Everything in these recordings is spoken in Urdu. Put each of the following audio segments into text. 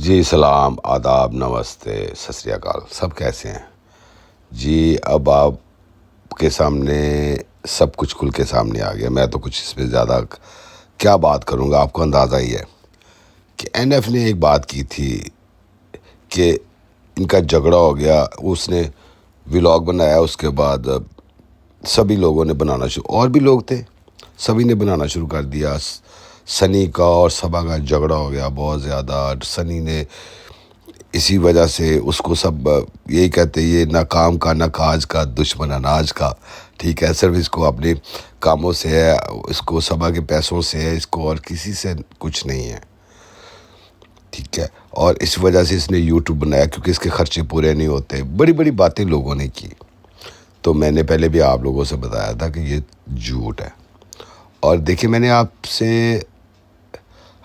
جی سلام، آداب، نمستے، ست سری اکال، سب کیسے ہیں؟ جی اب آپ کے سامنے سب کچھ کھل کے سامنے آ گیا. میں تو کچھ اس میں زیادہ کیا بات کروں گا، آپ کو اندازہ ہی ہے کہ این ایف نے ایک بات کی تھی کہ ان کا جھگڑا ہو گیا. اس نے ولاگ بنایا، اس کے بعد سبھی لوگوں نے بنانا شروع، اور بھی لوگ تھے، سبھی نے بنانا شروع کر دیا. سنی کا اور صبا کا جھگڑا ہو گیا بہت زیادہ. سنی نے اسی وجہ سے اس کو سب یہی کہتے یہ نہ کام کا نہ کاج کا دشمن اناج کا. ٹھیک ہے، صرف اس کو اپنے کاموں سے ہے، اس کو صبا کے پیسوں سے ہے، اس کو اور کسی سے کچھ نہیں ہے. ٹھیک ہے، اور اس وجہ سے اس نے یوٹیوب بنایا کیونکہ اس کے خرچے پورے نہیں ہوتے. بڑی بڑی باتیں لوگوں نے کی. تو میں نے پہلے بھی آپ لوگوں سے بتایا تھا کہ یہ جھوٹ ہے. اور دیکھیں، میں نے آپ سے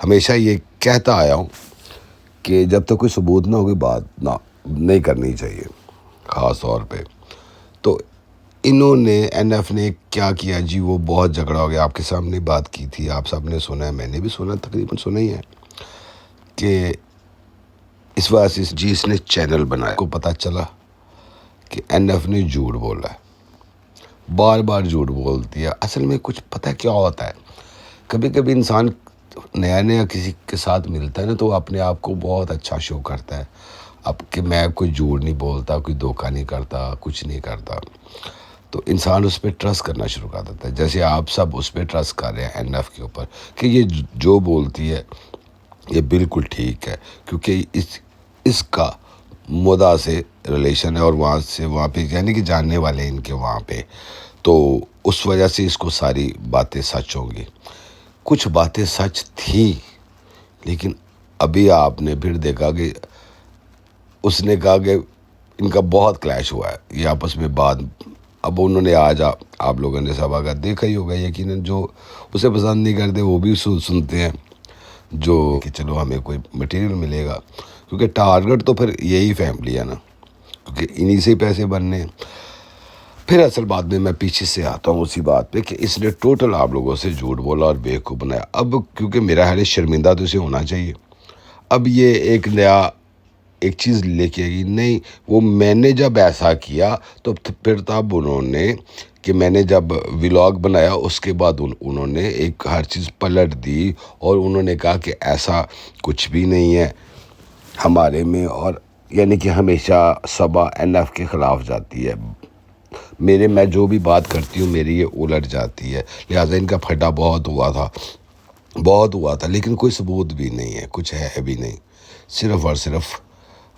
ہمیشہ یہ کہتا آیا ہوں کہ جب تک کوئی ثبوت نہ ہوگی بات نہیں کرنی چاہیے، خاص طور پہ. تو انہوں نے این ایف نے کیا کیا جی، وہ بہت جھگڑا ہو گیا. آپ کے سامنے بات کی تھی، آپ سب نے سنا ہے، میں نے بھی سنا، تقریباً سنا ہی ہے کہ اس وجہ سے جی اس نے چینل بنایا. کو پتہ چلا کہ این ایف نے جھوٹ بولا ہے، بار بار جھوٹ بولتی ہے. اصل میں کچھ پتہ کیا ہوتا ہے، کبھی کبھی انسان نیا نیا کسی کے ساتھ ملتا ہے نا، تو وہ اپنے آپ کو بہت اچھا شو کرتا ہے. اب کہ میں کوئی جھوٹ نہیں بولتا، کوئی دھوکہ نہیں کرتا، کچھ نہیں کرتا، تو انسان اس پہ ٹرسٹ کرنا شروع کر دیتا ہے. جیسے آپ سب اس پہ ٹرسٹ کر رہے ہیں این ایف کے اوپر کہ یہ جو بولتی ہے یہ بالکل ٹھیک ہے، کیونکہ اس کا مدعا سے ریلیشن ہے، اور وہاں سے وہاں پہ یعنی کہ جاننے والے ہیں ان کے وہاں پہ، تو اس وجہ سے اس کو ساری باتیں سچ ہوں گی. کچھ باتیں سچ تھیں، لیکن ابھی آپ نے پھر دیکھا کہ اس نے کہا کہ ان کا بہت کلیش ہوا ہے، یہ آپس میں بات. اب انہوں نے آج آپ لوگوں نے سبا کا دیکھا ہی ہوگا یقیناً، جو اسے پسند نہیں کرتے وہ بھی سنتے ہیں، جو کہ چلو ہمیں کوئی مٹیریل ملے گا، کیونکہ ٹارگٹ تو پھر یہی فیملی ہے نا، کیونکہ انہی سے پیسے بننے ہیں. پھر اصل بات میں پیچھے سے آتا ہوں اسی بات پہ کہ اس نے ٹوٹل آپ لوگوں سے جھوٹ بولا اور بیوقوف بنایا. اب کیونکہ میرا خیال ہے شرمندہ تو اسے ہونا چاہیے. اب یہ ایک نیا ایک چیز لے کے گئی نہیں، وہ میں نے جب ایسا کیا تو پھر تب انہوں نے کہ میں نے جب ولاگ بنایا اس کے بعد انہوں نے ایک ہر چیز پلٹ دی، اور انہوں نے کہا کہ ایسا کچھ بھی نہیں ہے ہمارے میں، اور یعنی کہ ہمیشہ صبا این ایف کے خلاف جاتی ہے. میں جو بھی بات کرتی ہوں میری یہ الٹ جاتی ہے، لہٰذا ان کا پھڈا بہت ہوا تھا، لیکن کوئی ثبوت بھی نہیں ہے، کچھ ہے بھی نہیں. صرف اور صرف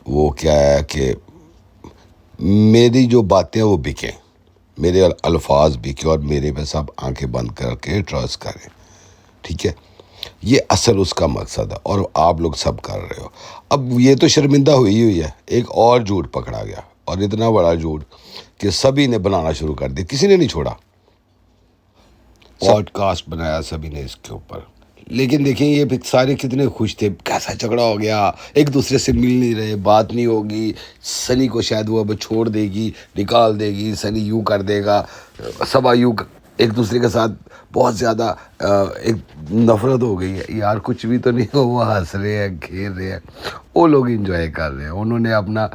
وہ کیا ہے کہ میری جو باتیں وہ بکیں، میرے الفاظ بکیں، اور میرے پہ سب آنکھیں بند کر کے ٹرسٹ کریں. ٹھیک ہے، یہ اصل اس کا مقصد ہے، اور آپ لوگ سب کر رہے ہو. اب یہ تو شرمندہ ہوئی ہے، ایک اور جھوٹ پکڑا گیا، اور اتنا بڑا جھوٹ کہ سبھی نے بنانا شروع کر دیا، کسی نے نہیں چھوڑا. پوڈ کاسٹ بنایا سبھی نے اس کے اوپر. لیکن دیکھیں یہ سارے کتنے خوش تھے، کیسا جھگڑا ہو گیا، ایک دوسرے سے مل نہیں رہے، بات نہیں ہوگی. سنی کو شاید وہ اب چھوڑ دے گی، نکال دے گی، سنی یوں کر دے گا، صبا یوں، ایک دوسرے کے ساتھ بہت زیادہ ایک نفرت ہو گئی ہے. یار کچھ بھی تو نہیں ہو، وہ ہنس رہے ہیں، کھیل رہے ہیں، وہ لوگ انجوائے کر رہے ہیں. انہوں نے اپنا،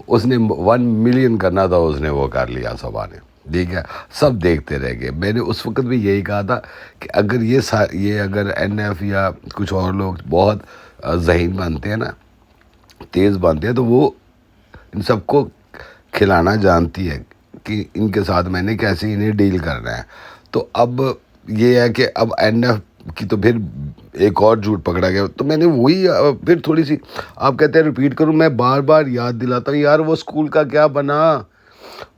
اس نے 1 ملین کرنا تھا، اس نے وہ کر لیا صبا نے. ٹھیک ہے، سب دیکھتے رہ گئے. میں نے اس وقت بھی یہی کہا تھا کہ اگر یہ اگر این ایف یا کچھ اور لوگ بہت ذہین بنتے ہیں نا، تیز بنتے ہیں، تو وہ ان سب کو کھلانا جانتی ہے کہ ان کے ساتھ میں نے کیسے انہیں ڈیل کرنا ہے. تو اب یہ ہے کہ اب این ایف کی تو پھر ایک اور جھوٹ پکڑا گیا. تو میں نے وہی پھر تھوڑی سی، آپ کہتے ہیں ریپیٹ کروں، میں بار بار یاد دلاتا ہوں یار، وہ اسکول کا کیا بنا؟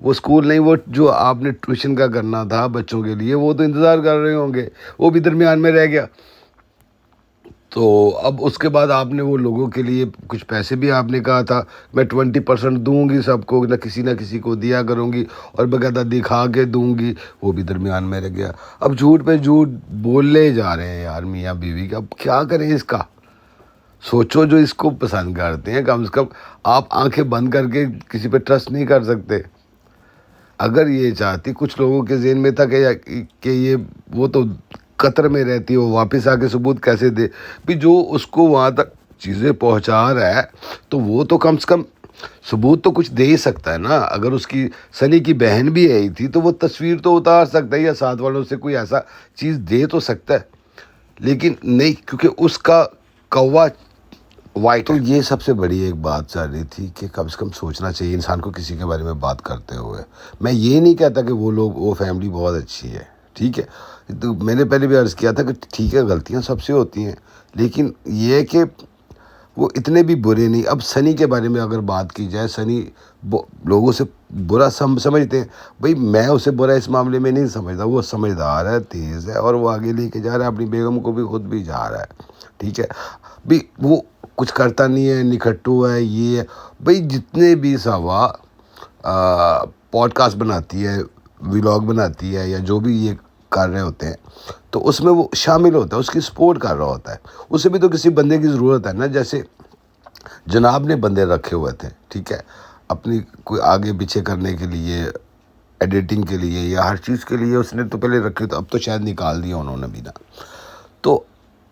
وہ اسکول نہیں، وہ جو آپ نے ٹیوشن کا کرنا تھا بچوں کے لیے، وہ تو انتظار کر رہے ہوں گے، وہ بھی درمیان میں رہ گیا. تو اب اس کے بعد آپ نے وہ لوگوں کے لیے کچھ پیسے بھی آپ نے کہا تھا میں 20% دوں گی سب کو، نہ کسی کو دیا کروں گی، اور باقاعدہ دکھا کے دوں گی، وہ بھی درمیان میں رہ گیا. اب جھوٹ پہ جھوٹ بولے جا رہے ہیں یار میاں بیوی کا. اب کیا کریں اس کا؟ سوچو، جو اس کو پسند کرتے ہیں کم سے کم آپ آنکھیں بند کر کے کسی پہ ٹرسٹ نہیں کر سکتے. اگر یہ چاہتی، کچھ لوگوں کے ذہن میں تھا کہ یہ وہ تو قطر میں رہتی ہے، وہ واپس آ کے ثبوت کیسے دے بھی، جو اس کو وہاں تک چیزیں پہنچا رہا ہے تو وہ تو کم سے کم ثبوت تو کچھ دے ہی سکتا ہے نا. اگر اس کی سنی کی بہن بھی آئی تھی تو وہ تصویر تو اتار سکتا ہے یا ساتھ والوں سے کوئی ایسا چیز دے تو سکتا ہے, لیکن نہیں, کیونکہ اس کا کوا وائٹ. تو یہ سب سے بڑی ایک بات چل رہی تھی کہ کم سے کم سوچنا چاہیے انسان کو کسی کے بارے میں بات کرتے ہوئے. میں یہ نہیں کہتا کہ وہ فیملی بہت اچھی ہے, ٹھیک ہے, تو میں نے پہلے بھی عرض کیا تھا کہ ٹھیک ہے غلطیاں سب سے ہوتی ہیں, لیکن یہ ہے کہ وہ اتنے بھی برے نہیں. اب سنی کے بارے میں اگر بات کی جائے, سنی لوگوں سے برا سمجھتے ہیں, بھئی میں اسے برا اس معاملے میں نہیں سمجھتا. وہ سمجھدار ہے, تیز ہے, اور وہ آگے لے کے جا رہا ہے, اپنی بیگم کو بھی خود بھی جا رہا ہے, ٹھیک ہے. بھی وہ کچھ کرتا نہیں ہے, نکھٹو ہے, یہ ہے. بھئی جتنے بھی سوا پوڈ کاسٹ بناتی ہے, ولاگ بناتی ہے, یا جو بھی یہ کر رہے ہوتے ہیں, تو اس میں وہ شامل ہوتا ہے, اس کی سپورٹ کر رہا ہوتا ہے. اسے بھی تو کسی بندے کی ضرورت ہے نا. جیسے جناب نے بندے رکھے ہوئے تھے, ٹھیک ہے, اپنی کوئی آگے پیچھے کرنے کے لیے, ایڈیٹنگ کے لیے, یا ہر چیز کے لیے اس نے تو پہلے رکھے, تو اب تو شاید نکال دیا انہوں نے بھی نا. تو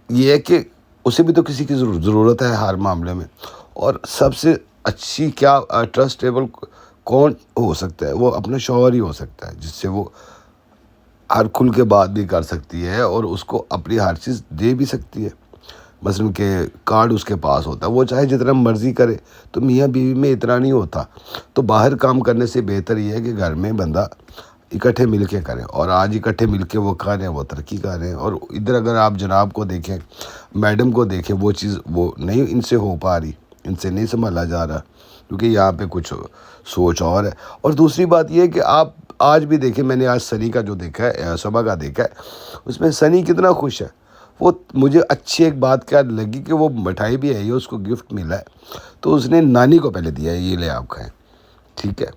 یہ ہے کہ اسے بھی تو کسی کی ضرورت ہے ہر معاملے میں. اور سب سے اچھی کیا ٹرسٹیبل کون ہو سکتا ہے؟ وہ اپنا شوہر ہی ہو سکتا ہے, جس سے وہ ہر کھل کے بات بھی کر سکتی ہے اور اس کو اپنی ہر چیز دے بھی سکتی ہے. مثلاً کہ کارڈ اس کے پاس ہوتا ہے, وہ چاہے جتنا مرضی کرے. تو میاں بیوی میں اتنا نہیں ہوتا. تو باہر کام کرنے سے بہتر یہ ہے کہ گھر میں بندہ اکٹھے مل کے کریں, اور آج اکٹھے مل کے وہ کر رہے ہیں, وہ ترقی کر رہے ہیں. اور ادھر اگر آپ جناب کو دیکھیں, میڈم کو دیکھیں, وہ چیز وہ نہیں ان سے ہو پا رہی, ان سے نہیں سنبھالا جا رہا, کیونکہ یہاں پہ کچھ سوچ اور ہے. اور دوسری بات یہ ہے کہ آپ آج بھی دیکھیں, میں نے آج سنی کا جو دیکھا ہے, صبح کا دیکھا ہے, اس میں سنی کتنا خوش ہے. وہ مجھے اچھی ایک بات کیا لگی کہ وہ مٹھائی بھی ہے, اس کو گفٹ ملا ہے, تو اس نے نانی کو پہلے دیا ہے, یہ لے آپ کھائیں, ٹھیک ہے.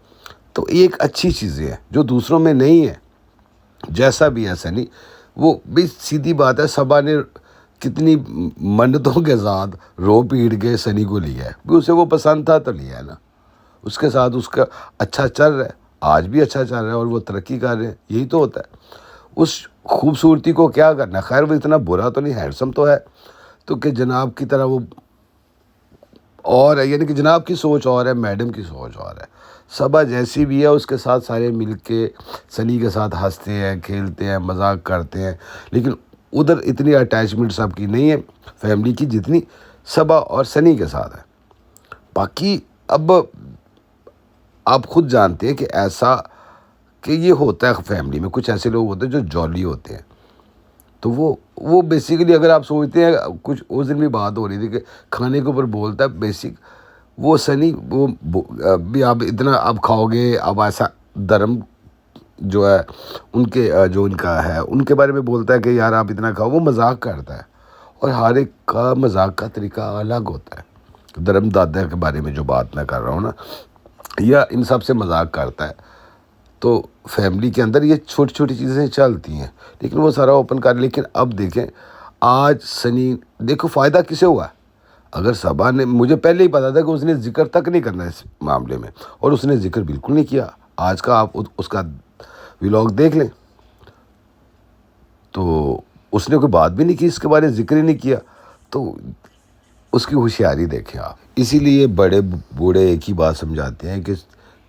تو یہ ایک اچھی چیزیں ہیں جو دوسروں میں نہیں ہے. جیسا بھی ہے سنی, وہ بھی سیدھی بات ہے, صبا نے کتنی منتوں کے ساتھ رو پیٹ کے سنی کو لیا ہے. بھی اسے وہ پسند تھا تو لیا ہے نا, اس کے ساتھ اس کا اچھا چل رہا ہے, آج بھی اچھا چل رہا ہے, اور وہ ترقی کر رہے ہیں. یہی تو ہوتا ہے. اس خوبصورتی کو کیا کرنا ہے؟ خیر وہ اتنا برا تو نہیں, ہینڈسم تو ہے, تو کہ جناب کی طرح وہ اور ہے, یعنی کہ جناب کی سوچ اور ہے, میڈم کی سوچ اور ہے. صبا جیسی بھی ہے اس کے ساتھ سارے مل کے سنی کے ساتھ ہنستے ہیں, کھیلتے ہیں, مذاق کرتے ہیں, لیکن ادھر اتنی اٹیچمنٹ سب کی نہیں ہے فیملی کی جتنی صبا اور سنی کے ساتھ ہے. باقی اب آپ خود جانتے ہیں کہ ایسا کہ یہ ہوتا ہے فیملی میں, کچھ ایسے لوگ ہوتے ہیں جو جولی ہوتے ہیں. تو وہ بیسیکلی اگر آپ سوچتے ہیں, کچھ اس دن بھی بات ہو رہی تھی کہ کھانے کے اوپر بولتا ہے بیسک, وہ سنی وہ بھی آپ اتنا اب کھاؤ گے, اب ایسا دھرم جو ہے ان کے جو ان کا ہے ان کے بارے میں بولتا ہے کہ یار آپ اتنا کھاؤ. وہ مذاق کرتا ہے, اور ہر ایک کا مذاق کا طریقہ الگ ہوتا ہے. دھرم دادا کے بارے میں جو بات میں کر رہا ہوں نا, یا ان سب سے مذاق کرتا ہے. تو فیملی کے اندر یہ چھوٹی چھوٹی چیزیں چلتی ہیں, لیکن وہ سارا اوپن کر. لیکن اب دیکھیں آج سنی دیکھو فائدہ کسے ہوا ہے. اگر صبا نے, مجھے پہلے ہی پتا تھا کہ اس نے ذکر تک نہیں کرنا اس معاملے میں, اور اس نے ذکر بالکل نہیں کیا. آج کا آپ اس کا ولاگ دیکھ لیں, تو اس نے کوئی بات بھی نہیں کی, اس کے بارے میں ذکر ہی نہیں کیا. تو اس کی ہوشیاری دیکھیں آپ. اسی لیے بڑے بوڑھے ایک ہی بات سمجھاتے ہیں کہ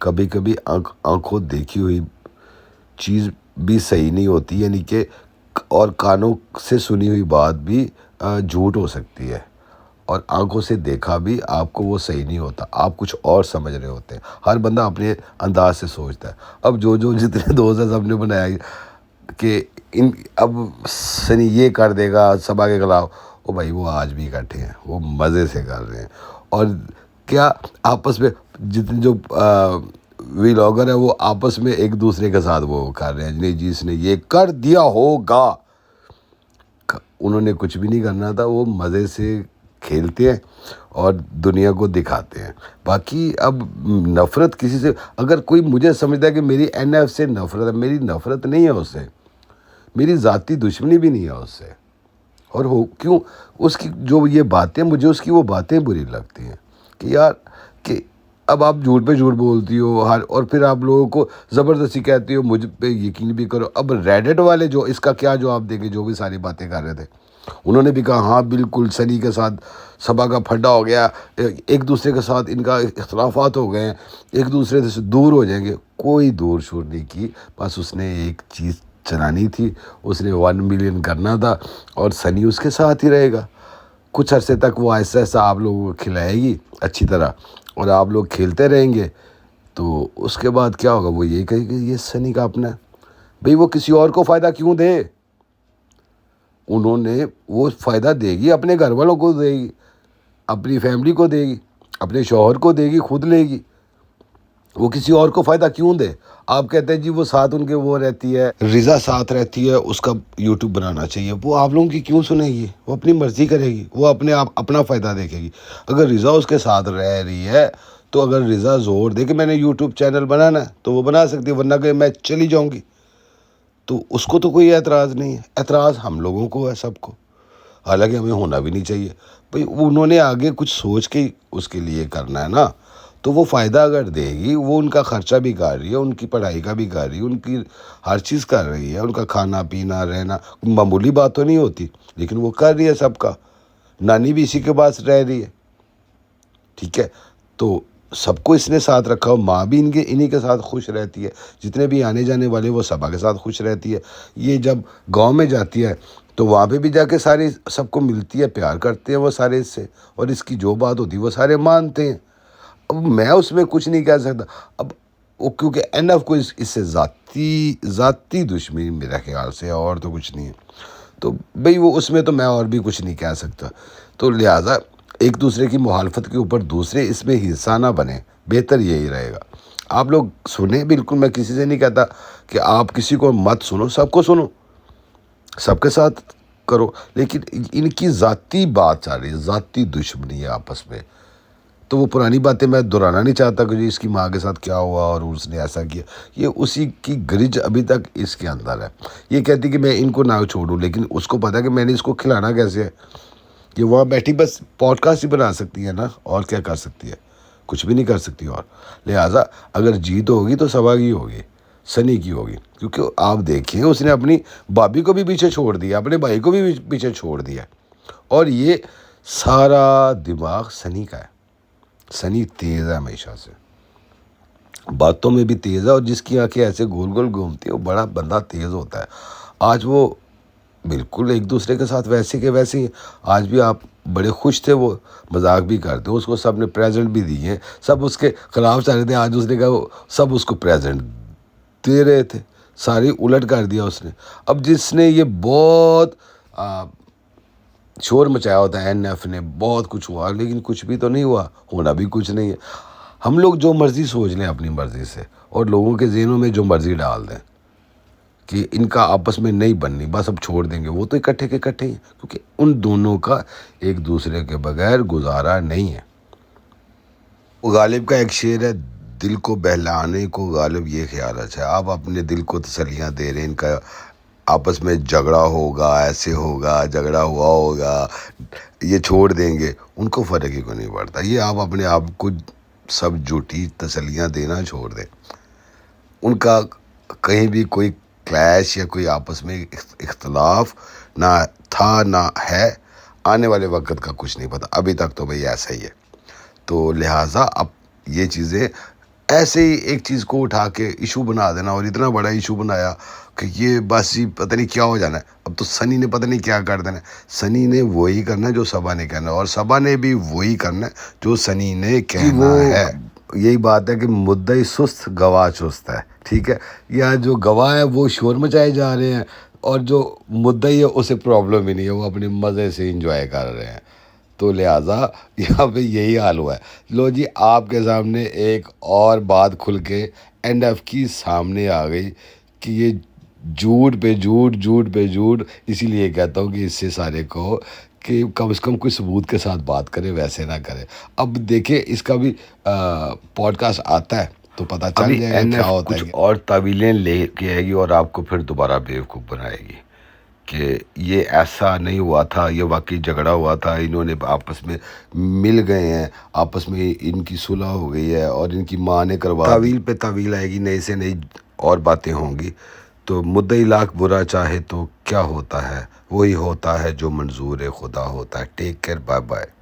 کبھی کبھی آنکھوں دیکھی ہوئی چیز بھی صحیح نہیں ہوتی, یعنی کہ اور کانوں سے سنی ہوئی بات بھی جھوٹ ہو سکتی ہے, اور آنکھوں سے دیکھا بھی آپ کو وہ صحیح نہیں ہوتا, آپ کچھ اور سمجھ رہے ہوتے ہیں. ہر بندہ اپنے انداز سے سوچتا ہے. اب جو جتنے دوست ہیں سب نے بنایا کہ اب سنی یہ کر دے گا صبا کے خلاف, او بھائی وہ آج بھی اکٹھے ہیں, وہ مزے سے کر رہے ہیں. اور کیا آپس میں جتنے جو ولاگر ہے وہ آپس میں ایک دوسرے کے ساتھ وہ کر رہے ہیں, نہیں جی اس نے یہ کر دیا ہوگا. انہوں نے کچھ بھی نہیں کرنا تھا, وہ مزے سے کھیلتے ہیں اور دنیا کو دکھاتے ہیں. باقی اب نفرت کسی سے, اگر کوئی مجھے سمجھتا ہے کہ میری این ایف سے نفرت ہے, میری نفرت نہیں ہے اس سے, میری ذاتی دشمنی بھی نہیں ہے اس سے. اور کیوں اس کی جو یہ باتیں, مجھے اس کی وہ باتیں بری لگتی ہیں کہ یار کہ اب آپ جھوٹ پہ جھوٹ بولتی ہو اور پھر آپ لوگوں کو زبردستی کہتی ہو مجھ پہ یقین بھی کرو. اب ریڈٹ والے جو اس کا کیا جواب دیں گے, جو بھی ساری باتیں کر رہے تھے, انہوں نے بھی کہا ہاں بالکل سنی کے ساتھ صبا کا پھڈا ہو گیا، ایک دوسرے کے ساتھ ان کا اختلافات ہو گئے ہیں، ایک دوسرے سے دور ہو جائیں گے. کوئی دور شور نہیں کی، بس اس نے ایک چیز چلانی تھی، اس نے 1 ملین کرنا تھا اور سنی اس کے ساتھ ہی رہے گا. کچھ عرصے تک وہ ایسا ایسا آپ لوگوں کو کھلائے گی اچھی طرح اور آپ لوگ کھیلتے رہیں گے. تو اس کے بعد کیا ہوگا، وہ یہی کہے کہ یہ سنی کا اپنا ہے. بھئی وہ کسی اور کو فائدہ کیوں دے؟ انہوں نے وہ فائدہ دے گی اپنے گھر والوں کو دے گی، اپنی فیملی کو دے گی، اپنے شوہر کو دے گی، خود لے گی. وہ کسی اور کو فائدہ کیوں دے؟ آپ کہتے ہیں جی وہ ساتھ ان کے وہ رہتی ہے، رضا ساتھ رہتی ہے، اس کا یوٹیوب بنانا چاہیے. وہ آپ لوگوں کی کیوں سنے گی؟ وہ اپنی مرضی کرے گی، وہ اپنے آپ اپنا فائدہ دیکھے گی. اگر رضا اس کے ساتھ رہ رہی ہے تو اگر رضا زور دے کہ میں نے یوٹیوب چینل بنانا ہے تو وہ بنا سکتی ہے، ورنہ کہ میں چلی جاؤں گی. تو اس کو تو کوئی اعتراض نہیں ہے. اعتراض ہم لوگوں کو ہے، سب کو، حالانکہ ہمیں ہونا بھی نہیں چاہیے. بھئی انہوں نے آگے کچھ سوچ کے اس کے لیے کرنا ہے نا، تو وہ فائدہ اگر دے گی، وہ ان کا خرچہ بھی کر رہی ہے، ان کی پڑھائی کا بھی کر رہی ہے، ان کی ہر چیز کر رہی ہے، ان کا کھانا پینا رہنا معمولی بات تو نہیں ہوتی، لیکن وہ کر رہی ہے سب کا. نانی بھی اسی کے پاس رہ رہی ہے، ٹھیک ہے. تو سب کو اس نے ساتھ رکھا ہو، ماں بھی انہی کے ساتھ خوش رہتی ہے، جتنے بھی آنے جانے والے وہ سبا کے ساتھ خوش رہتی ہے. یہ جب گاؤں میں جاتی ہے تو وہاں پہ بھی جا کے ساری سب کو ملتی ہے، پیار کرتے ہیں وہ سارے اس سے، اور اس کی جو بات ہوتی ہے وہ سارے مانتے ہیں. اب میں اس میں کچھ نہیں کہہ سکتا. اب وہ کیونکہ این ایف کو اس سے ذاتی دشمنی میرے خیال سے، اور تو کچھ نہیں ہے. تو بھئی وہ اس میں تو میں اور بھی کچھ نہیں کہہ سکتا. تو لہٰذا ایک دوسرے کی مخالفت کے اوپر دوسرے اس میں حصہ نہ بنے، بہتر یہی رہے گا. آپ لوگ سنیں، بالکل میں کسی سے نہیں کہتا کہ آپ کسی کو مت سنو، سب کو سنو، سب کے ساتھ کرو، لیکن ان کی ذاتی بات چل رہی ہے، ذاتی دشمنی ہے آپس میں. تو وہ پرانی باتیں میں دہرانا نہیں چاہتا کہ جی اس کی ماں کے ساتھ کیا ہوا اور اس نے ایسا کیا. یہ اسی کی گرج ابھی تک اس کے اندر ہے. یہ کہتی کہ میں ان کو نہ چھوڑوں، لیکن اس کو پتہ ہے کہ میں نے اس کو کھلانا کیسے ہے. یہ وہاں بیٹھی بس پوڈ کاسٹ ہی بنا سکتی ہے نا، اور کیا کر سکتی ہے؟ کچھ بھی نہیں کر سکتی. اور لہٰذا اگر جیت ہوگی تو صبا کی ہوگی، سنی کی ہوگی. کیونکہ آپ دیکھیں اس نے اپنی بھابھی کو بھی پیچھے چھوڑ دیا، اپنے بھائی کو بھی پیچھے چھوڑ دیا، اور یہ سارا دماغ سنی کا ہے. سنی تیز ہے ہمیشہ سے، باتوں میں بھی تیز ہے، اور جس کی آنکھیں ایسے گول گول گھومتی ہیں وہ بڑا بندہ تیز ہوتا ہے. آج وہ بالکل ایک دوسرے کے ساتھ ویسے کے ویسے ہی. آج بھی آپ بڑے خوش تھے، وہ مذاق بھی کرتے، اس کو سب نے پریزنٹ بھی دیے ہیں، سب اس کے خلاف چل رہے تھے. آج اس نے کہا سب اس کو پریزنٹ دے رہے تھے، ساری الٹ کر دیا اس نے. اب جس نے یہ بہت شور مچایا ہوتا ہے، این ایف نے بہت کچھ ہوا، لیکن کچھ بھی تو نہیں ہوا، ہونا بھی کچھ نہیں ہے. ہم لوگ جو مرضی سوچ لیں اپنی مرضی سے، اور لوگوں کے ذہنوں میں جو مرضی ڈال دیں کہ ان کا آپس میں نہیں بننی، بس اب چھوڑ دیں گے. وہ تو اکٹھے کے اکٹھے ہیں، کیونکہ ان دونوں کا ایک دوسرے کے بغیر گزارا نہیں ہے. غالب کا ایک شعر ہے، دل کو بہلانے کو غالب یہ خیالات ہے. آپ اپنے دل کو تسلیاں دے رہے ہیں، ان کا آپس میں جھگڑا ہوگا، ایسے ہوگا، جھگڑا ہوا ہوگا، یہ چھوڑ دیں گے. ان کو فرق ہی کو نہیں پڑتا. یہ آپ اپنے آپ کو سب جھوٹی تسلیاں دینا چھوڑ دیں. ان کا کہیں بھی کوئی کلیش یا کوئی آپس میں اختلاف نہ تھا نہ ہے. آنے والے وقت کا کچھ نہیں پتہ، ابھی تک تو بھئی ایسا ہی ہے. تو لہٰذا اب یہ چیزیں ایسے ہی ایک چیز کو اٹھا کے ایشو بنا دینا، اور اتنا بڑا ایشو بنایا کہ یہ بس ہی پتہ نہیں کیا ہو جانا ہے. اب تو سنی نے پتہ نہیں کیا کر دینا ہے. سنی نے وہی کرنا ہے جو صبا نے کرنا ہے، اور صبا نے بھی وہی کرنا ہے جو سنی نے کہنا ہے. یہی بات ہے کہ مدعی سست گواہ چست ہے، ٹھیک ہے. یا جو گواہ ہے وہ شور مچائے جا رہے ہیں، اور جو مدعی ہے اسے پرابلم ہی نہیں ہے، وہ اپنے مزے سے انجوائے کر رہے ہیں. تو لہٰذا یہاں پہ یہی حال ہوا ہے. لو جی، آپ کے سامنے ایک اور بات کھل کے این ایف کی سامنے آ گئی کہ یہ جھوٹ پہ جھوٹ، جھوٹ پہ جھوٹ. اسی لیے کہتا ہوں کہ اس سے سارے کو کہ کم از کم کوئی ثبوت کے ساتھ بات کرے، ویسے نہ کرے. اب دیکھیں اس کا بھی پوڈ کاسٹ آتا ہے تو پتہ چل جائے گا کیا ہوتا ہے. کچھ اور تعویلیں لے کے آئے گی اور آپ کو پھر دوبارہ بیوقوف بنائے گی کہ یہ ایسا نہیں ہوا تھا، یہ واقعی جھگڑا ہوا تھا، انہوں نے آپس میں مل گئے ہیں، آپس میں ان کی صلح ہو گئی ہے، اور ان کی ماں نے کروا. تعویل پہ تعویل آئے گی، نئی سے نئی اور باتیں ہوں گی. تو مدعی لاکھ برا چاہے تو کیا ہوتا ہے، وہی ہوتا ہے جو منظور خدا ہوتا ہے۔ Take care, bye bye.